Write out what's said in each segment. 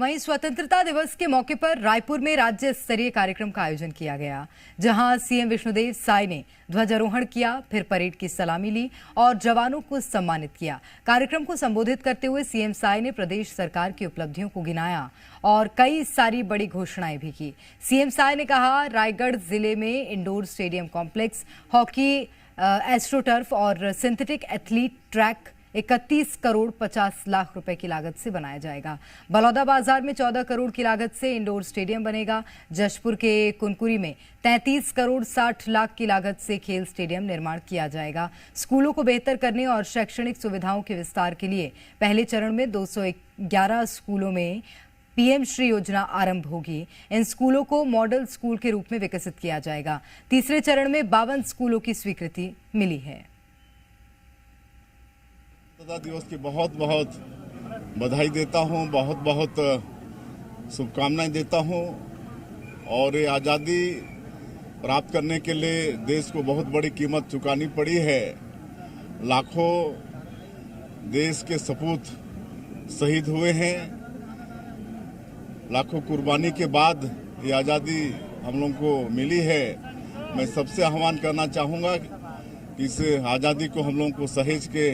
वहीं स्वतंत्रता दिवस के मौके पर रायपुर में राज्य स्तरीय कार्यक्रम का आयोजन किया गया, जहां सीएम विष्णुदेव साय ने ध्वजारोहण किया, फिर परेड की सलामी ली और जवानों को सम्मानित किया। कार्यक्रम को संबोधित करते हुए सीएम साय ने प्रदेश सरकार की उपलब्धियों को गिनाया और कई सारी बड़ी घोषणाएं भी की। सीएम साय ने कहा, रायगढ़ जिले में indoor stadium complex, hockey, astroturf और synthetic athlete track 31 crore 50 lakh रुपए की लागत से बनाया जाएगा। बलौदा बाजार में 14 करोड़ की लागत से इंडोर स्टेडियम बनेगा। जशपुर के कुनकुरी में 33 करोड़ 60 लाख की लागत से खेल स्टेडियम निर्माण किया जाएगा। स्कूलों को बेहतर करने और शैक्षणिक सुविधाओं के विस्तार के लिए पहले चरण में 211 स्कूलों में पीएम श्री योजना आरंभ होगी। इन स्कूलों को मॉडल स्कूल के रूप में विकसित किया जाएगा। तीसरे चरण में 52 स्कूलों की स्वीकृति मिली है। स्वतंत्रता दिवस की बहुत बहुत बधाई देता हूं, बहुत बहुत शुभकामनाएं देता हूं। और ये आज़ादी प्राप्त करने के लिए देश को बहुत बड़ी कीमत चुकानी पड़ी है। लाखों देश के सपूत शहीद हुए हैं। लाखों कुर्बानी के बाद ये आज़ादी हम लोगों को मिली है। मैं सबसे आह्वान करना चाहूँगा कि इस आज़ादी को हम लोगों को सहेज के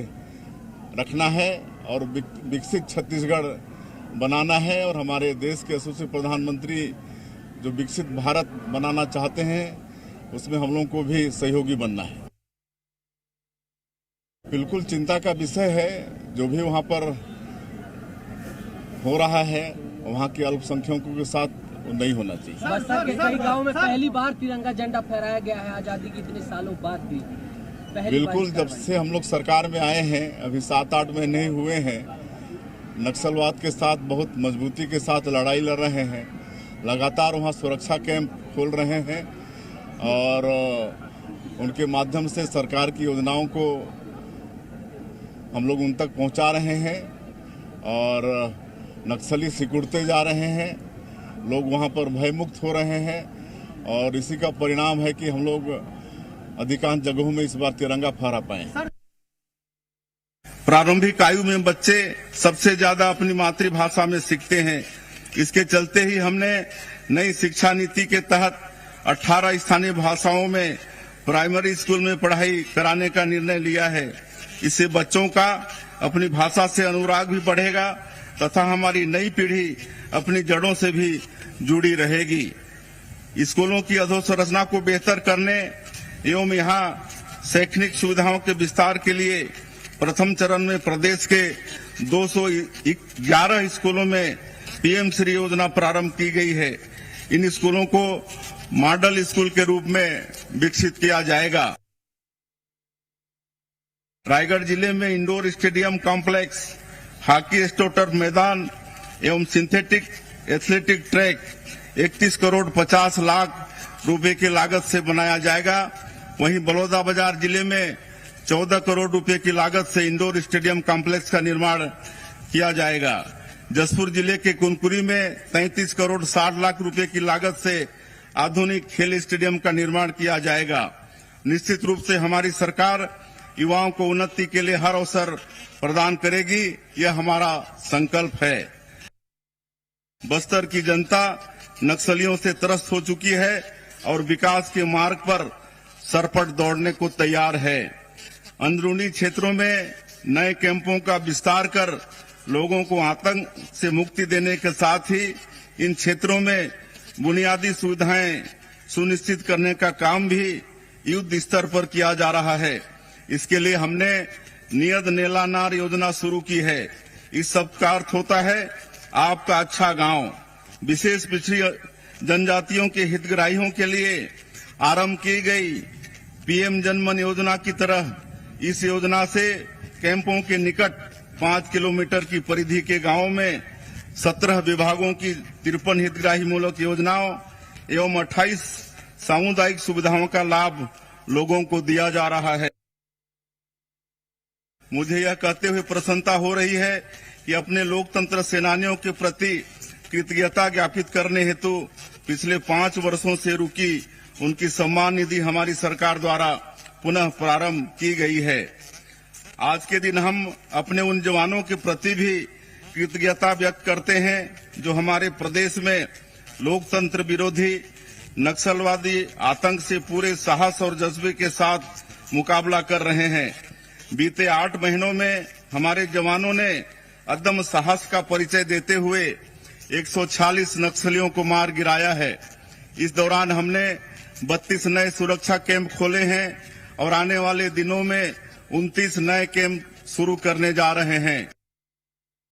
रखना है और विकसित छत्तीसगढ़ बनाना है। और हमारे देश के यशस्वी प्रधानमंत्री जो विकसित भारत बनाना चाहते हैं, उसमें हम लोगों को भी सहयोगी बनना है। बिल्कुल चिंता का विषय है जो भी वहाँ पर हो रहा है, वहाँ के अल्पसंख्यकों के साथ नहीं होना चाहिए। बस्तर के कई गांव में पहली बार तिरंगा झंडा फहराया गया है आजादी के इतने सालों बाद भी। बिल्कुल, जब से हम लोग सरकार में आए हैं, अभी 7-8 महीने हुए हैं, नक्सलवाद के साथ बहुत मजबूती के साथ लड़ाई लड़ रहे हैं। लगातार वहाँ सुरक्षा कैंप खोल रहे हैं और उनके माध्यम से सरकार की योजनाओं को हम लोग उन तक पहुँचा रहे हैं और नक्सली सिकुड़ते जा रहे हैं। लोग वहाँ पर भयमुक्त हो रहे हैं और इसी का परिणाम है कि हम लोग अधिकांश जगहों में इस बार तिरंगा फहरा पाए। प्रारंभिक आयु में बच्चे सबसे ज्यादा अपनी मातृभाषा में सीखते हैं। इसके चलते ही हमने नई शिक्षा नीति के तहत 18 स्थानीय भाषाओं में प्राइमरी स्कूल में पढ़ाई कराने का निर्णय लिया है। इससे बच्चों का अपनी भाषा से अनुराग भी बढ़ेगा तथा हमारी नई पीढ़ी अपनी जड़ों से भी जुड़ी रहेगी। स्कूलों की अधोसंरचना को बेहतर करने एवं यहाँ शैक्षणिक सुविधाओं के विस्तार के लिए प्रथम चरण में प्रदेश के 211 स्कूलों में पीएम श्री योजना प्रारंभ की गई है। इन स्कूलों को मॉडल स्कूल के रूप में विकसित किया जाएगा। रायगढ़ जिले में indoor stadium complex, hockey astroturf मैदान एवं synthetic athletic track 31 crore 50 lakh रुपए की लागत से बनाया जाएगा। वहीं बलौदा बाजार जिले में 14 करोड़ रुपए की लागत से इंडोर स्टेडियम कॉम्प्लेक्स का निर्माण किया जाएगा। जशपुर जिले के कुनकुरी में 33 करोड़ 60 लाख रुपए की लागत से आधुनिक खेल स्टेडियम का निर्माण किया जाएगा। निश्चित रूप से हमारी सरकार युवाओं को उन्नति के लिए हर अवसर प्रदान करेगी, यह हमारा संकल्प है। बस्तर की जनता नक्सलियों से त्रस्त हो चुकी है और विकास के मार्ग पर सरपट दौड़ने को तैयार है। अंदरूनी क्षेत्रों में नए कैंपों का विस्तार कर लोगों को आतंक से मुक्ति देने के साथ ही इन क्षेत्रों में बुनियादी सुविधाएं सुनिश्चित करने का काम भी युद्ध स्तर पर किया जा रहा है। इसके लिए हमने नियत नेलानार योजना शुरू की है। इस सब का अर्थ होता है आपका अच्छा गांव। विशेष पिछड़ी जनजातियों के हितग्राहियों के लिए आरंभ की गई पीएम जनमन योजना की तरह इस योजना से कैंपों के निकट 5 किलोमीटर की परिधि के गांवों में 17 विभागों की 53 हितग्राही मूलक योजनाओं एवं 28 सामुदायिक सुविधाओं का लाभ लोगों को दिया जा रहा है। मुझे यह कहते हुए प्रसन्नता हो रही है कि अपने लोकतंत्र सेनानियों के प्रति कृतज्ञता ज्ञापित करने हेतु पिछले 5 वर्षों से रुकी उनकी सम्मान निधि हमारी सरकार द्वारा पुनः प्रारंभ की गई है। आज के दिन हम अपने उन जवानों के प्रति भी कृतज्ञता व्यक्त करते हैं जो हमारे प्रदेश में लोकतंत्र विरोधी नक्सलवादी आतंक से पूरे साहस और जज्बे के साथ मुकाबला कर रहे हैं। बीते 8 महीनों में हमारे जवानों ने अदम्य साहस का परिचय देते हुए 146 नक्सलियों को मार गिराया है। इस दौरान हमने 32 नए सुरक्षा कैंप खोले हैं और आने वाले दिनों में 29 नए कैंप शुरू करने जा रहे हैं।